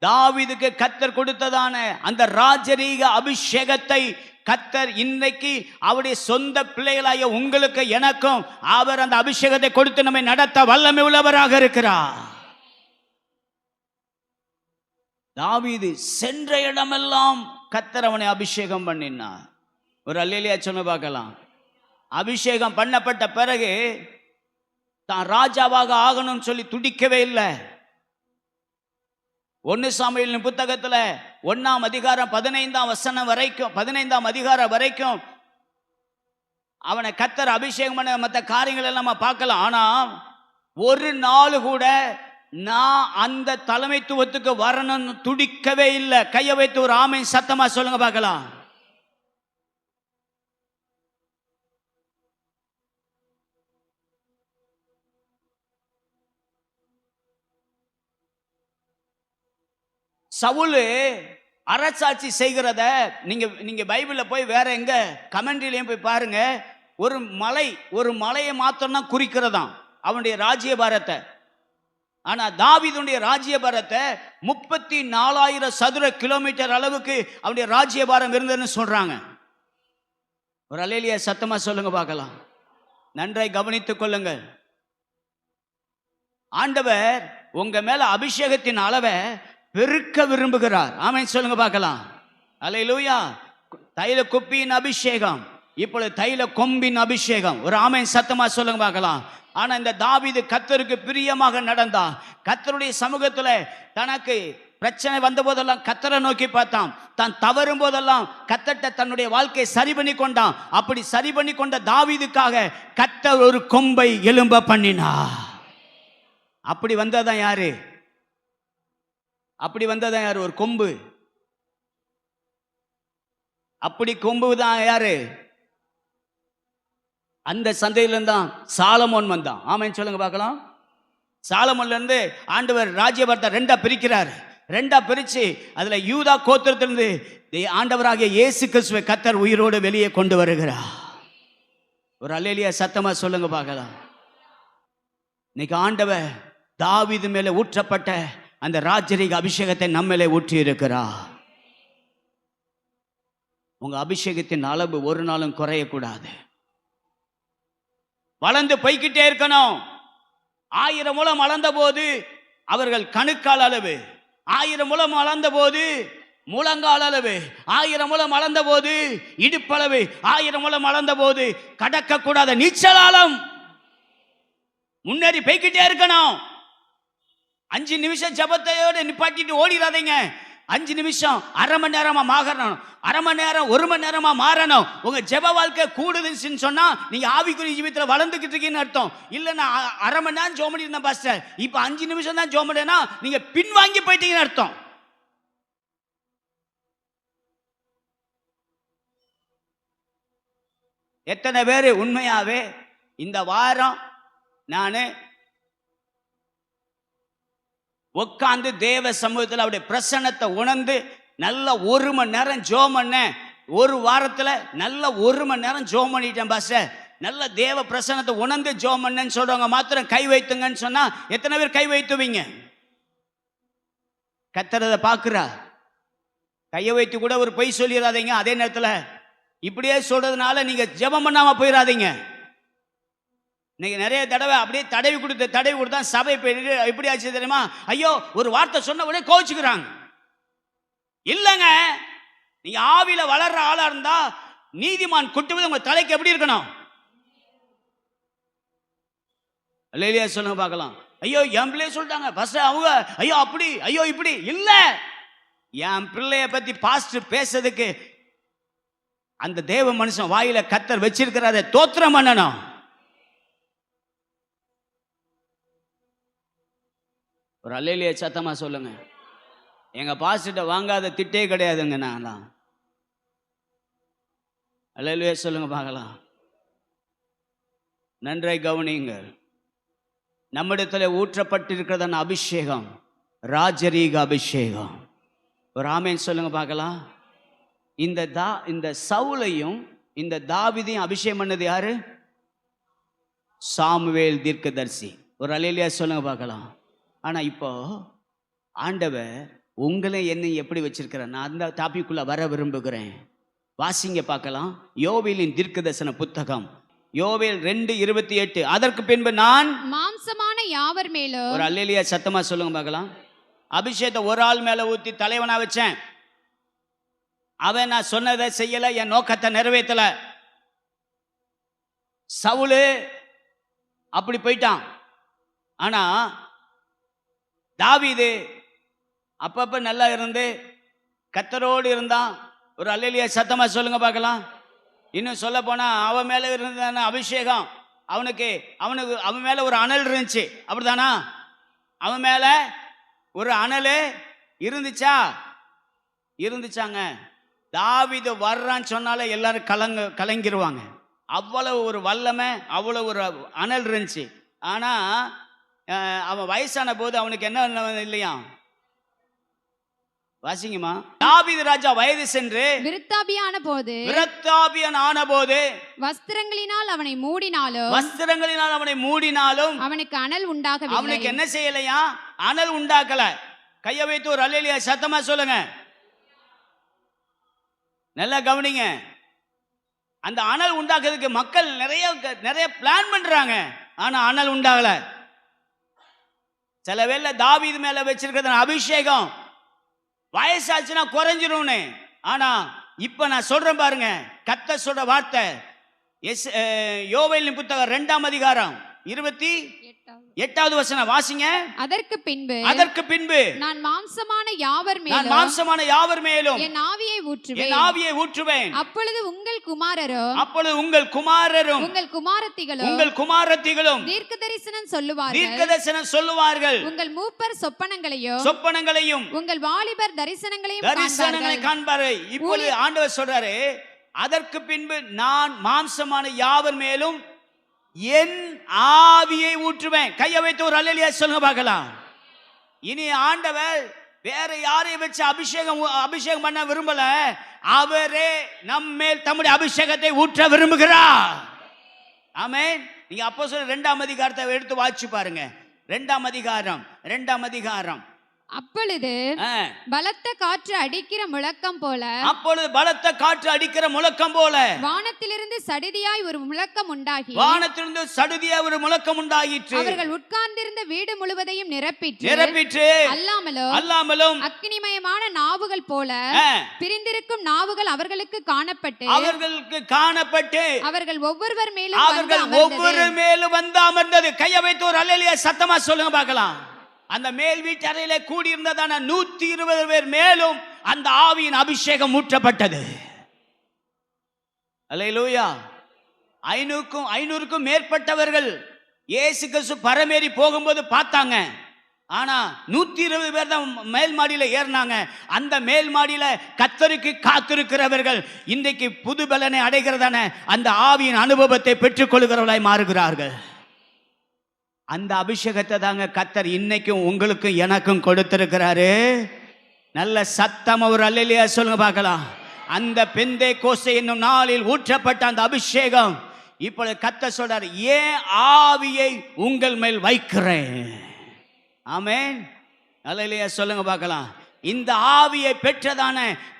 S1: தாவீதுக்கு கர்த்தர் கொடுத்ததான அந்த ராஜரீக அபிஷேகத்தை கர்த்தர் இன்னைக்கு அவருடைய சொந்த பிள்ளைகளாகிய உங்களுக்கு எனக்கும் அவர் அந்த அபிஷேகத்தை கொடுத்து நம்மை நடத்த வல்லமை உள்ளவராக இருக்கிறார். தாவீது சென்ற இடமெல்லாம் கர்த்தர் அவனை அபிஷேகம் பண்ணினார். ஒரு அல்லேலூயா சொல்ல பார்க்கலாம். அபிஷேகம் பண்ணப்பட்ட பிறகு தான் ராஜாவாக ஆகணும்னு சொல்லி துடிக்கவே இல்லை. 1 சாமுவேலின் புத்தகத்துல 1ஆம் அதிகாரம் 15ஆம் அதிகாரம் வரைக்கும் அவனை கர்த்தர் அபிஷேகம் பண்ண மற்ற காரியங்கள் எல்லாம் நம்ம பார்க்கலாம். ஆனா ஒரு நாள் கூட நான் அந்த தலைமைத்துவத்துக்கு வரணும்னு துடிக்கவே இல்லை. கையை வைத்து ஒரு ஆமென் சத்தமா சொல்லுங்க பார்க்கலாம். சவுலு அரசாட்சி செய்கிறத நீங்க பைபிள்ல போய் வேற எங்க கமெண்ட்ரிலையும் போய் பாருங்க. ஒரு மலையை மாத்திரம்னா குறிக்கிறதாம் அவனுடைய ராஜ்யபாரத்தை. ஆனா தாவீதுடைய ராஜ்யபாரத்தை 34,000 சதுர கிலோமீட்டர் அளவுக்கு அவனுடைய ராஜ்யபாரம் இருந்ததுன்னு சொல்றாங்க. ஒரு அல்லேலூயா சத்தமா சொல்லுங்க பார்க்கலாம். நன்றாய் கவனித்துக் கொள்ளுங்கள். ஆண்டவர் உங்க மேல அபிஷேகத்தின் அளவை பெருக்க விரும்புகிறார். ஆமென் சொல்லுங்க பார்க்கலாம். அல்லேலூயா. தைல குப்பியின் அபிஷேகம், இப்பொழுது தைல கொம்பின் அபிஷேகம். ஒரு ஆமென் சத்தமா சொல்லுங்க பார்க்கலாம். ஆனா இந்த தாவீது கர்த்தருக்கு பிரியமாக நடந்தான். கர்த்தருடைய சமூகத்துல தனக்கு பிரச்சனை வந்த போதெல்லாம் கர்த்தரை நோக்கி பார்த்தான். தான் தவறும் போதெல்லாம் கர்த்தர்ட்ட தன்னுடைய வாழ்க்கையை சரி பண்ணி கொண்டான். அப்படி சரி பண்ணி கொண்ட தாவீதுக்காக கர்த்தர் ஒரு கொம்பை எழும்ப பண்ணினார். அப்படி வந்ததான் யாரு? ஒரு கொம்பு. அப்படி கொம்பு தான் யாரு? அந்த சந்தையிலிருந்து தான் சாலமோன் வந்தான். ஆமென் சொல்லுங்க பார்க்கலாம். சாலமோன்ல இருந்து ஆண்டவர் ராஜ்யபாரத்தை 2ஆ பிரிக்கிறார். ரெண்டா பிரிச்சு அதுல யூதா கோத்திரத்திலிருந்து ஆண்டவராகிய இயேசு கிறிஸ்துவை கர்த்தர் உயிரோடு வெளியே கொண்டு வருகிறார். ஒரு அல்லேலூயா சத்தமா சொல்லுங்க பார்க்கலாம். இன்னைக்கு ஆண்டவர் தாவீது மேல ஊற்றப்பட்ட அந்த ராஜரீக அபிஷேகத்தை நம்ம மேலே ஊற்றி இருக்கிறார். உங்க அபிஷேகத்தின் அளவு ஒரு நாளும் குறையக்கூடாது, வளர்ந்து போய்கிட்டே இருக்கணும். 1000 முழம் அளந்த போது அவர்கள் கணுக்கால் அளவு, 1000 முழம் அளந்த போது முழங்கால் அளவு, 1000 முழம் அளந்த போது இடுப்பளவு, 1000 முழம் அளந்த போது கடக்க கூடாத நீச்சலாலம். முன்னேறி போய்கிட்டே இருக்கணும். 5 நிமிஷம் ஜபத்தையோடு நிப்பாட்டிட்டு ஓடிடாதீங்க. 5 நிமிஷம் அரை மணி நேரமா மாறணும், அரை மணி நேரம் 1 மணி நேரமா மாறணும். உங்க ஜெப வாழ்க்கை கூடுதுன்னு சொன்னா நீங்க ஆவிக்குரிய ஜீவிதத்துல வளர்ந்துகிட்டு இருக்கீங்கன்னு அர்த்தம். இல்ல நான் அரை மணி நேரம் ஜோம் பண்ணிருந்தேன் பாஸ்டர், இப்ப 5 நிமிஷம் தான் ஜோம் பண்ணேன்னா நீங்க பின்வாங்கி போயிட்டீங்கன்னு அர்த்தம். எத்தனை பேர் உண்மையாவே இந்த வாரம் நான் உட்கார்ந்து தேவ சமூகத்தில் அவருடைய பிரசன்னத்தை உணர்ந்து நல்ல 1 மணி நேரம் ஜோம் பண்ணேன், ஒரு வாரத்தில் நல்ல 1 மணி நேரம் ஜோம் பண்ணிட்டேன் பாஸ்டர், நல்ல தேவ பிரசன்னத்தை உணர்ந்து ஜோம் பண்ணேன்னு சொல்றவங்க மாத்திரம் கை வைத்துங்கன்னு சொன்னா எத்தனை பேர் கை வைத்துவீங்க? கர்த்தர் பார்க்கிறா. கையை வைத்து கூட ஒரு பொய் சொல்லிடாதீங்க. அதே நேரத்தில் இப்படியே சொல்றதுனால நீங்க ஜெபம் பண்ணாம போயிடாதீங்க. இன்னைக்கு நிறைய தடவை அப்படியே தடவி கொடுத்தா சபை எப்படி ஆச்சு தெரியுமா? ஐயோ ஒரு வார்த்தை சொன்ன உடனே கோச்சுக்கிறாங்க. இல்லைங்க, நீங்க ஆவியில வளர்ற ஆளா இருந்தா நீதிமான் குட்டுவது உங்க தலைக்கு எப்படி இருக்கணும்? அல்லேலூயா சொல்லுங்க பார்க்கலாம். ஐயோ என் பிள்ளைய சொல்லிட்டாங்க ஃபர்ஸ்ட் அவங்க, ஐயோ அப்படி, ஐயோ இப்படி இல்ல. என் பிள்ளைய பத்தி பாஸ்டர் பேசுறதுக்கு அந்த தேவ மனுஷன் வாயில கர்த்தர் வச்சிருக்கிறத தோத்திரம் பண்ணணும். ஒரு அல்லேலூயா சத்தமா சொல்லுங்க. எங்க பாஸ்டர்ட்ட வாங்காத திட்டே கிடையாதுங்க. நான் அல்லேலூயா சொல்லுங்க பார்க்கலாம். நன்றாய் கவனியுங்கள். நம்மிடத்தில் ஊற்றப்பட்டிருக்கிறதான அபிஷேகம் ராஜரீக அபிஷேகம். ஒரு ஆமேன் சொல்லுங்க பார்க்கலாம். இந்த சவுலையும் இந்த தாவீதையும் அபிஷேகம் பண்ணது யாரு? சாமுவேல் தீர்க்கதரிசி. ஒரு அல்லேலூயா சொல்லுங்க பார்க்கலாம். ஆனா இப்போ ஆண்டவர் உங்களை என்னை எப்படி வச்சிருக்கிறார்? நான் அந்த டாபிக்குள்ள வர விரும்புகிறேன். வாசிங்க பார்க்கலாம். யோவேலின் தீர்க்கதரிசன புத்தகம் யோவேல் 2:28. அதற்கு பின்பு நான்
S2: மாம்சமான யாவர் மேலும்,
S1: ஒரு அல்லேலூயா சத்தமா சொல்லுங்க பார்க்கலாம், அபிஷேகத்தை ஒரு ஆள் மேல ஊத்தி தலைவனா வச்சேன். அவன் நான் சொன்னதை செய்யல, என் நோக்கத்தை நிறைவேற்றல. சவுலு அப்படி போயிட்டான். ஆனா தாவீது அப்பப்ப நல்லா இருந்து கர்த்தரோடு இருந்தான். ஒரு அல்லேலூயா சத்தமா சொல்லுங்க பார்க்கலாம். இன்னும் சொல்ல போனா அவன் மேல இருந்த அபிஷேகம் அவன் மேல ஒரு அனல் இருந்துச்சு, அப்படிதானா? அவன் மேல ஒரு அனல் இருந்துச்சாங்க. தாவீது வர்றான்னு சொன்னாலே எல்லாரும் கலங்கிருவாங்க. அவ்வளவு ஒரு வல்லமை, அவ்வளவு ஒரு அனல் இருந்துச்சு. ஆனா அவன் வயசான போது அவனுக்கு என்ன இல்லையா? வாசிங்கம்மா. தாவீது ராஜா வயது சென்று
S2: விருத்தாபியான போது வஸ்திரங்களினால் அவனை மூடினாலும் அவனுக்கு அனல் உண்டாகவில்லை.
S1: அவனுக்கு என்ன செய்யலையா? அனல் உண்டாக்கல. கையை வைத்து ஒரு அல்லேலூயா சத்தமா சொல்லுங்க. நல்லா கவனிங்க. அந்த அனல் உண்டாக்குறதுக்கு மக்கள் நிறைய பிளான் பண்றாங்க. ஆனா அனல் உண்டாகல. சில வேளை தாவீது மேல வச்சிருக்கிற அபிஷேகம் வயசாச்சுன்னா குறைஞ்சிரும். ஆனா இப்ப நான் சொல்றேன் பாருங்க, கர்த்தர் சொல்ற வார்த்தை யோவேலின் புத்தகம் 2ஆம் அதிகாரம் 28வது வசனம் வாசிங்க.
S2: அதற்கு பின்பு நான் மாம்சமான யாவர் மேலும் என் ஆவியை ஊற்றுவேன். அப்பொழுது உங்கள் குமாரரும் உங்கள் குமாரத்திகளும் தீர்க்க தரிசனம் சொல்லுவார்கள். உங்கள் மூப்பர் சொப்பனங்களையும் உங்கள் வாலிபர் தரிசனங்களையும் காண்பார்கள்.
S1: இப்பொழுது ஆண்டவர் சொல்றாரு, அதற்கு பின்பு நான் மாம்சமான யாவர் மேலும் என் ஆவியை ஊற்றுவேன். கையை வைத்து ஒரு அல்லேலூயா சொல்லுங்க பார்க்கலாம். இனி ஆண்டவர் வேற யாரையும் வச்சு அபிஷேகம் பண்ண விரும்பல. அவரே நம்மேல் தம்முடைய அபிஷேகத்தை ஊற்ற விரும்புகிறார். ஆமென். நீங்க அப்போஸ்தலர் 2ஆம் அதிகாரத்தை எடுத்து வாசிச்சு பாருங்க. 2ஆம் அதிகாரம்.
S2: அப்பொழுது பலத்த காற்று அடிக்கிற முழக்கம் போல வானத்திலிருந்து சடுதியாய் ஒரு முழக்கம் உண்டாகிற்று. அவர்கள் உட்கார்ந்திருந்த வீடு முழுவதையும் நிரப்பிற்று. அல்லாமலும் அக்கினிமயமான நாவுகள் போல பிரிந்திருக்கும் நாவுகள் அவர்களுக்கு காணப்பட்டு அவர்கள் ஒவ்வொரு மேலும் வந்து அமர்ந்தது. கையை வைத்து ஒரு அல்லேலூயா சத்தமா சொல்லுங்க பார்க்கலாம். அந்த மேல் வீட்டு அறையில கூடியிருந்ததான 120 பேர் மேலும் அந்த ஆவியின் அபிஷேகம் ஊற்றப்பட்டது. அல்லேலூயா. 500க்கும் மேற்பட்டவர்கள் இயேசு கிறிஸ்து பரமேறி போகும்போது பார்த்தாங்க. ஆனா 120 பேர் தான் மேல் மாடியில ஏறினாங்க. அந்த மேல் மாடியில கர்த்தருக்கு காத்திருக்கிறவர்கள் இன்றைக்கு புது பலனை அடைகிறதான அந்த ஆவியின் அனுபவத்தை பெற்றுக் கொள்கிறவர்களாய் மாறுகிறார்கள். அந்த அபிஷேகத்தை தாங்க கர்த்தர் இன்னைக்கும் உங்களுக்கும் எனக்கும் கொடுத்திருக்கிறாரு. நல்ல சத்தம் ஒரு அல்லேலூயா சொல்லுங்க பார்க்கலாம். அந்த பெந்தேகோஸ்தே என்னும் நாளில் ஊற்றப்பட்ட அந்த அபிஷேகம் இப்பொழுது கர்த்தர் சொல்றாரு, ஏன் ஆவியை உங்கள் மேல் வைக்கிறேன். ஆமென். அல்லேலூயா சொல்லுங்க பார்க்கலாம். இந்த ஆவியை பெற்றதான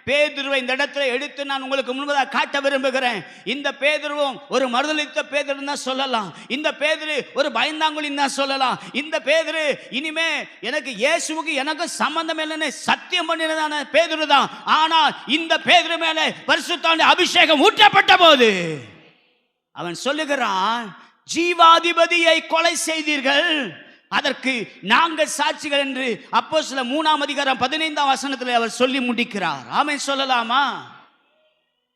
S2: பேதுருவை இந்த இடத்துல எடுத்து நான் உங்களுக்கு முன்பதாக காட்ட விரும்புகிறேன். இந்த பேதுருவும் ஒரு மறுதலித்த பேதுரு தான் சொல்லலாம். இந்த பேதுரு ஒரு பயந்தாங்குழி தான் சொல்லலாம். இந்த பேதுரு இனிமே எனக்கு இயேசுவுக்கு எனக்கு சம்பந்தம் இல்லைன்னு சத்தியம் பண்ணினதான பேதுரு தான். ஆனால் இந்த பேதுரு மேலே பரிசுத்தாவின் அபிஷேகம் ஊற்றப்பட்ட போது அவன் சொல்லுகிறான், ஜீவாதிபதியை கொலை செய்தீர்கள், அதற்கு நாங்கள் சாட்சிகள் என்று அப்போஸ்தலர் 3ஆம் அதிகாரம் 15ஆம் வசனத்தில் அவர் சொல்லி முடிக்கிறார். ஆமென் சொல்லலாமா?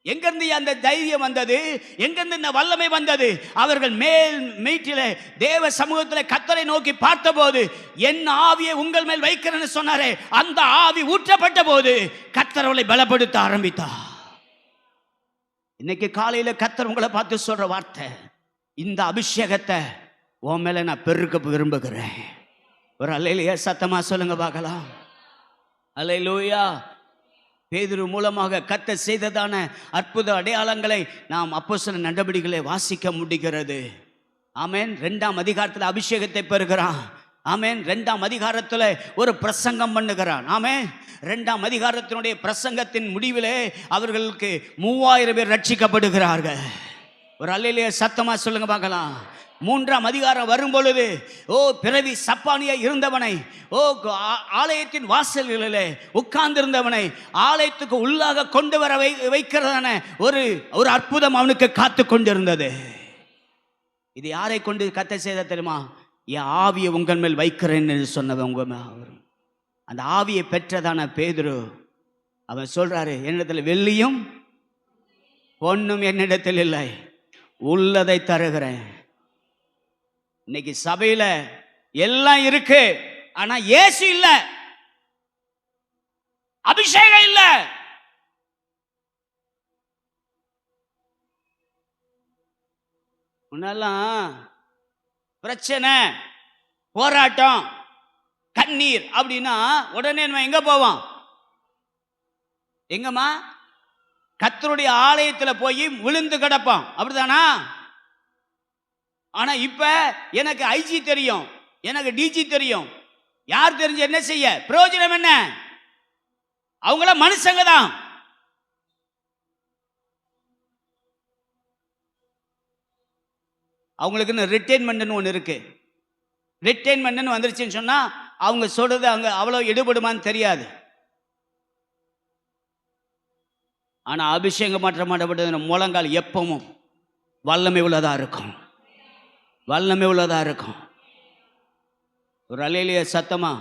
S2: எங்கிருந்து அந்த தைரியம் வந்தது? எங்கிருந்து இந்த வல்லமை வந்தது? அவர்கள் மேல் மீட்டிலே தேவ சமூகத்தில் கர்த்தரை நோக்கி பார்த்தபோது, என் ஆவியை உங்கள் மேல் வைக்கிறேன்னு சொன்னாரே, அந்த ஆவி ஊற்றப்பட்ட போது கர்த்தர் அவளை பலப்படுத்த ஆரம்பித்தார். இன்னைக்கு காலையில கர்த்தர் உங்களை பார்த்து சொல்ற வார்த்தை, இந்த அபிஷேகத்தை உன் மேல நான் பெருக்க விரும்புகிறேன். ஒரு அல்லேலூயா சத்தமா சொல்லுங்க பார்க்கலாம். அல்லேலூயா. பேதுரு மூலமாக கர்த்தர் செய்ததான அற்புத அடையாளங்களை நாம் அப்போஸ்தலர் நடபடிகளை வாசிக்க முடிகிறது. ஆமென். 2ஆம் அதிகாரத்தில் அபிஷேகத்தை பெறுகிறான். ஆமென். 2ஆம் அதிகாரத்தில் ஒரு பிரசங்கம் பண்ணுகிறான். ஆமென். 2ஆம் அதிகாரத்தினுடைய பிரசங்கத்தின் முடிவிலே அவர்களுக்கு 3000 பேர் ரட்சிக்கப்படுகிறார்கள். ஒரு அல்லேலூயா சத்தமா சொல்லுங்க பார்க்கலாம். 3ஆம் அதிகாரம் வரும் பொழுது, பிறவி சப்பானியா இருந்தவனை, ஆலயத்தின் வாசல்களிலே உட்கார்ந்திருந்தவனை ஆலயத்துக்கு உள்ளாக கொண்டு வர வைக்கிறதான ஒரு அற்புதம் அவனுக்கு காத்து கொண்டிருந்தது. இது யாரை கொண்டு கர்த்தர் செய்த தெரியுமா? என் ஆவியை உங்கள் மேல் வைக்கிறேன்னு சொன்னவங்க. அந்த ஆவியை பெற்றதான பேதுரு அவன் சொல்றாரு, என்னிடத்தில் வெள்ளியும் பொன்னும் என்னிடத்தில் இல்லை, உள்ளதை தருகிறேன். இன்னைக்கு சபையில எல்லாம் இருக்கு, ஆனா இயேசு இல்ல, அபிஷேகம் இல்ல. முன்னெல்லாம் பிரச்சனை, போராட்டம், கண்ணீர் அப்படின்னா உடனே நம்ம எங்க போவோம்? எங்கம்மா? கர்த்தருடைய ஆலயத்தில் போய் விழுந்து கிடப்போம், அப்படிதானா? ஆனா இப்ப எனக்கு ஐஜி தெரியும், எனக்கு டிஜி தெரியும், யார் தெரிஞ்சு என்ன செய்ய பிரயோஜனம் என்ன? அவங்கள மனுஷங்க தான். அவங்களுக்கு ரிட்டைன்மெண்ட் ஒன்று இருக்கு. ரிட்டைன்மெண்ட் வந்துருச்சுன்னு சொன்னா அவங்க சொல்றது அங்க அவ்வளவு எடுபடுமான்னு தெரியாது. ஆனா அபிஷேகம் மாற்றப்பட்டது முழங்கால் எப்பவும் வல்லமை உள்ளதா இருக்கும், வல்லமை உள்ளதா இருக்கும். ஒரு அல்லேலூயா சத்தமா.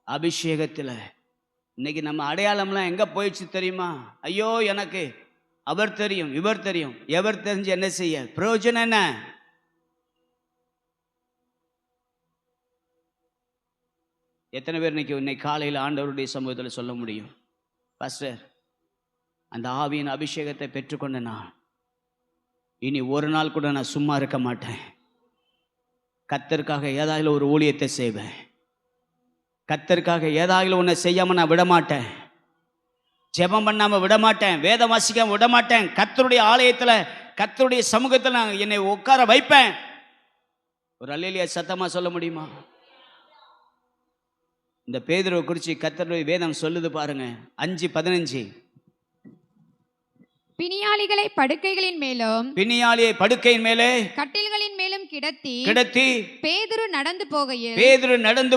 S2: அபிஷேகத்தில் இன்னைக்கு நம்ம அடையாளம்லாம் எங்க போயிடுச்சு தெரியுமா? ஐயோ, எனக்கு அவர் தெரியும், இவர் தெரியும், எவர் தெரிஞ்சு என்ன செய்ய பிரயோஜனம் என்ன? எத்தனை பேர் இன்னைக்கு காலையில் ஆண்டவருடைய சமூகத்தில் சொல்ல முடியும், பாஸ்டர் அந்த ஆவியின் அபிஷேகத்தை பெற்றுக்கொண்ட நான் இனி ஒரு நாள் கூட நான் சும்மா இருக்க மாட்டேன்,
S1: கர்த்தருக்காக ஏதாவது ஒரு ஊழியத்தை செய்வேன், கர்த்தருக்காக ஏதாவது ஒன்றை செய்யாம நான் விட மாட்டேன், ஜெபம் பண்ணாம விட மாட்டேன், வேதம் வாசிக்காம விட மாட்டேன், கர்த்தருடைய ஆலயத்துல கர்த்தருடைய சமூகத்தில் நான் என்னை உட்கார வைப்பேன். ஒரு அல்லேலூயா சத்தமா சொல்ல முடியுமா? இந்த பேதுருவை குறித்து கர்த்தருடைய வேதம் சொல்லுது பாருங்க, 5:15.
S2: பிணியாளிகளை படுக்கைகளின் மேலும்,
S1: பிணியாளியை படுக்கையின் மேலே,
S2: கட்டில்களின் மேலும் கிடத்தி பேதுரு நடந்து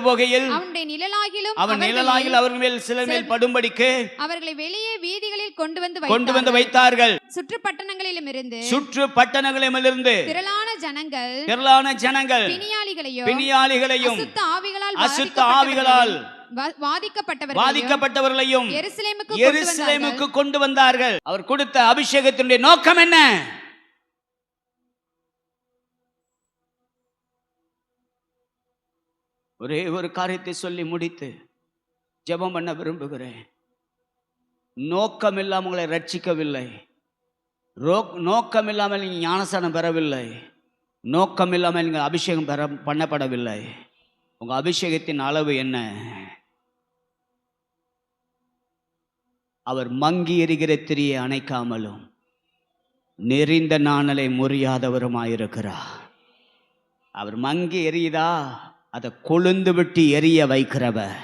S2: போகையில் அவனுடைய நிழலாகிலும்
S1: அவர்கள் மேல் சிலர் மேல் படும்படிக்கு
S2: அவர்களை வெளியே வீதிகளில் கொண்டு வந்து வைத்தார்கள். சுற்று பட்டணங்களிலும் இருந்து திரளான ஜனங்கள் பிணியாளிகளையும் அசுத்த ஆவிகளால் வாதிக்கப்பட்டவர்களையும் எருசலேமுக்கு கொண்டு வந்தார்கள். அவர் கொடுத்த அபிஷேகத்தினுடைய நோக்கம் என்ன? ஒரே ஒரு காரியத்தை சொல்லி முடித்து ஜெபம் பண்ண விரும்புகிறேன். நோக்கம் இல்லாமல் உங்களை ரட்சிக்கவில்லை, நோக்கம் இல்லாமல் நீங்கள் ஞானஸ்நானம் பெறவில்லை, நோக்கம் இல்லாமல் நீங்கள் அபிஷேகம் பண்ணப்படவில்லை. உங்கள் அபிஷேகத்தின் அளவு என்ன? அவர் மங்கி எரிகிற திரியை அணைக்காமலும் நெறிந்த நாணலை முறியாதவருமாயிருக்கிறார். அவர் மங்கி எரியுதா, அதை கொழுந்து விட்டு எரிய வைக்கிறவர்.